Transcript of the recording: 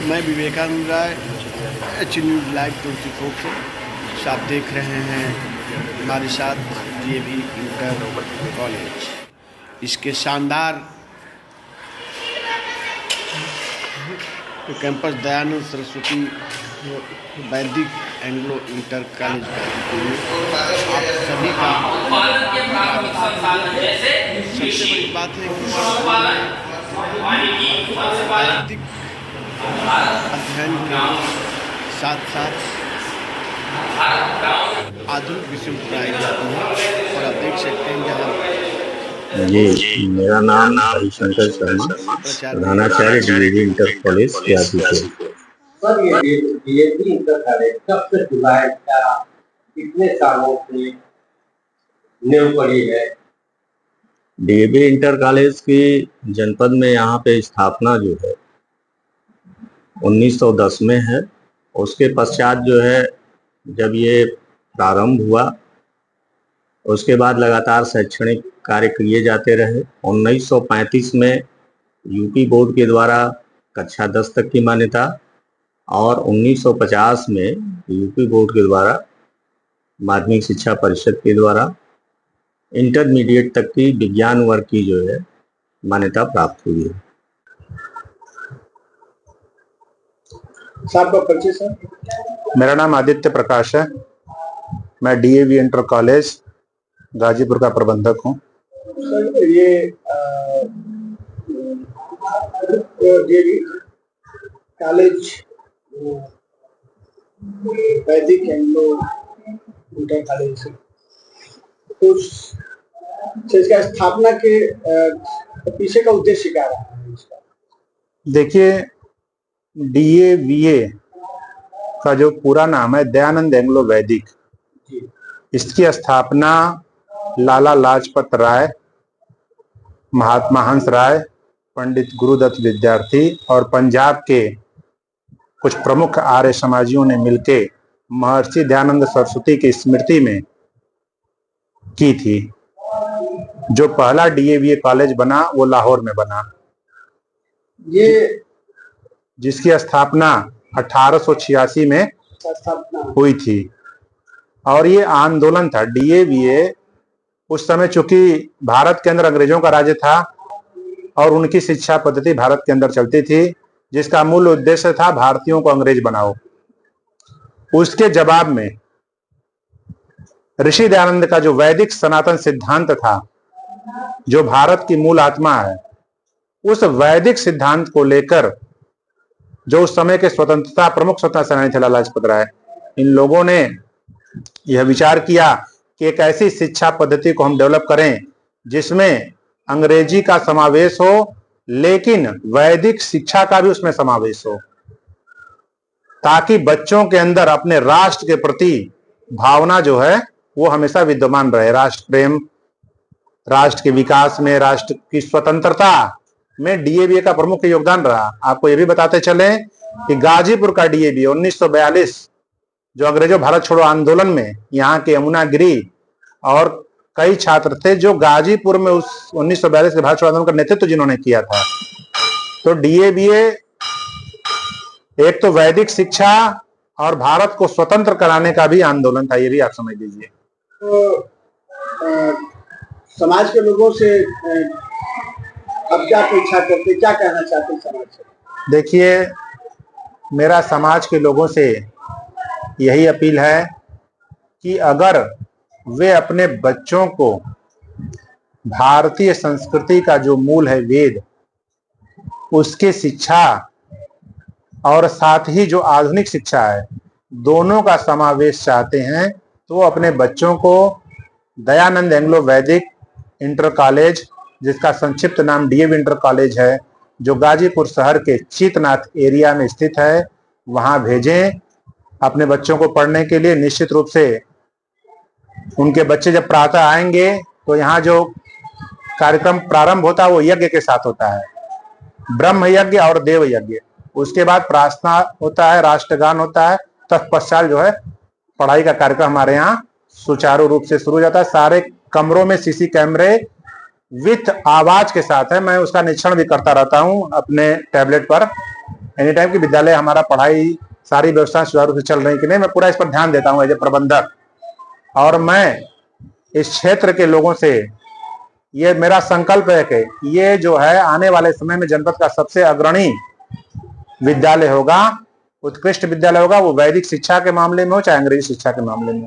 मैं विवेकानंद राय H news live 24 से आप देख रहे हैं हमारे साथ डीएवी इंटर कॉलेज। इसके शानदार कैंपस दयानंद सरस्वती वैदिक एंग्लो इंटर कॉलेज आप सभी का सबसे बड़ी बात है कि वैदिक अध्ययन के साथ साथ आधुनिक विषय पढ़ाई जाती है। और आप देख सकते हैं यहाँ जी, मेरा नाम हरिशंकर शर्मा, प्रधानाचार्य डीएवी इंटर कॉलेज सर, ये डीएवी इंटर कॉलेज कब से खुला है? क्या कितने सालों से नींव पड़ी है? डीएवी इंटर कॉलेज की जनपद में यहाँ पे स्थापना जो है 1910 में है। उसके पश्चात जो है जब ये प्रारंभ हुआ उसके बाद लगातार शैक्षणिक कार्य किए जाते रहे। 1935 में यूपी बोर्ड के द्वारा कक्षा 10 तक की मान्यता और 1950 में यूपी बोर्ड के द्वारा माध्यमिक शिक्षा परिषद के द्वारा इंटरमीडिएट तक की विज्ञान वर्ग की जो है मान्यता प्राप्त हुई है। आपका परिचय सर? मेरा नाम आदित्य प्रकाश है। मैं डीएवी इंटर कॉलेज गाजीपुर का प्रबंधक हूँ। सर, ये डीएवी कॉलेज वैदिक एंग्लो इंटर कॉलेज तो इसका स्थापना के पीछे का उद्देश्य क्या रहा है इसका? देखिए, डीएवीए का जो पूरा नाम है दयानंद एंग्लो वैदिक, इसकी स्थापना लाला लाजपत राय, महात्मा हंस राय, पंडित गुरुदत्त विद्यार्थी और पंजाब के कुछ प्रमुख आर्य समाजियों ने मिलकर महर्षि दयानंद सरस्वती की स्मृति में की थी। जो पहला डीएवीए कॉलेज बना वो लाहौर में बना, ये जिसकी स्थापना 1886 में हुई थी। और ये आंदोलन था डीएवीए। उस समय चूंकि भारत के अंदर अंग्रेजों का राज्य था और उनकी शिक्षा पद्धति भारत के अंदर चलती थी, जिसका मूल उद्देश्य था भारतीयों को अंग्रेज बनाओ। उसके जवाब में ऋषि दयानंद का जो वैदिक सनातन सिद्धांत था, जो भारत की मूल आत्मा है, उस वैदिक सिद्धांत को लेकर जो उस समय के स्वतंत्रता प्रमुख स्वतंत्रता सेनानी थे लाला लाजपत राय, इन लोगों ने यह विचार किया कि एक ऐसी शिक्षा पद्धति को हम डेवलप करें जिसमें अंग्रेजी का समावेश हो, लेकिन वैदिक शिक्षा का भी उसमें समावेश हो, ताकि बच्चों के अंदर अपने राष्ट्र के प्रति भावना जो है वो हमेशा विद्यमान रहे। राष्ट्र प्रेम, राष्ट्र के विकास में, राष्ट्र की स्वतंत्रता में डीएवी का प्रमुख योगदान रहा। आपको ये भी बताते चले कि गाजीपुर का डीएवी 1942 जो अंग्रेजों भारत छोड़ो आंदोलन में यहाँ के यमुना गिरी और कई छात्र थे जो गाजीपुर में उस 1942 के भारत छोड़ो आंदोलन का नेतृत्व जिन्होंने किया था। तो डीएवीए एक तो वैदिक शिक्षा और भारत को स्वतंत्र कराने का भी आंदोलन था, ये भी आप समझ लीजिए। तो समाज के लोगों से अब क्या अपेक्षा करते, क्या कहना चाहते हैं समाज से? देखिए, मेरा समाज के लोगों से यही अपील है कि अगर वे अपने बच्चों को भारतीय संस्कृति का जो मूल है वेद, उसकी शिक्षा और साथ ही जो आधुनिक शिक्षा है, दोनों का समावेश चाहते हैं, तो वो अपने बच्चों को दयानंद एंग्लो वैदिक इंटर कॉलेज, जिसका संक्षिप्त नाम डीएवी इंटर कॉलेज है, जो गाजीपुर शहर के चीतनाथ एरिया में स्थित है, वहां भेजें अपने बच्चों को पढ़ने के लिए। निश्चित रूप से उनके बच्चे जब प्रातः आएंगे तो यहाँ जो कार्यक्रम प्रारंभ होता है वो यज्ञ के साथ होता है, ब्रह्म यज्ञ और देव यज्ञ। उसके बाद प्रार्थना होता है, राष्ट्रगान होता है, तत्पश्चात जो है पढ़ाई का कार्यक्रम हमारे यहाँ सुचारू रूप से शुरू हो जाता है। सारे कमरों में सीसी कैमरे विथ आवाज के साथ है। मैं उसका निरीक्षण भी करता रहता हूँ अपने टैबलेट पर। एनी टाइम की विद्यालय हमारा पढ़ाई सारी व्यवस्था सुचारू रूप से चल रही कि नहीं, मैं पूरा इस पर ध्यान देता हूँ एज ए प्रबंधक। और मैं इस क्षेत्र के लोगों से ये मेरा संकल्प है कि ये जो है आने वाले समय में जनपद का सबसे अग्रणी विद्यालय होगा, उत्कृष्ट विद्यालय होगा, वो वैदिक शिक्षा के मामले में हो चाहे अंग्रेजी शिक्षा के मामले में।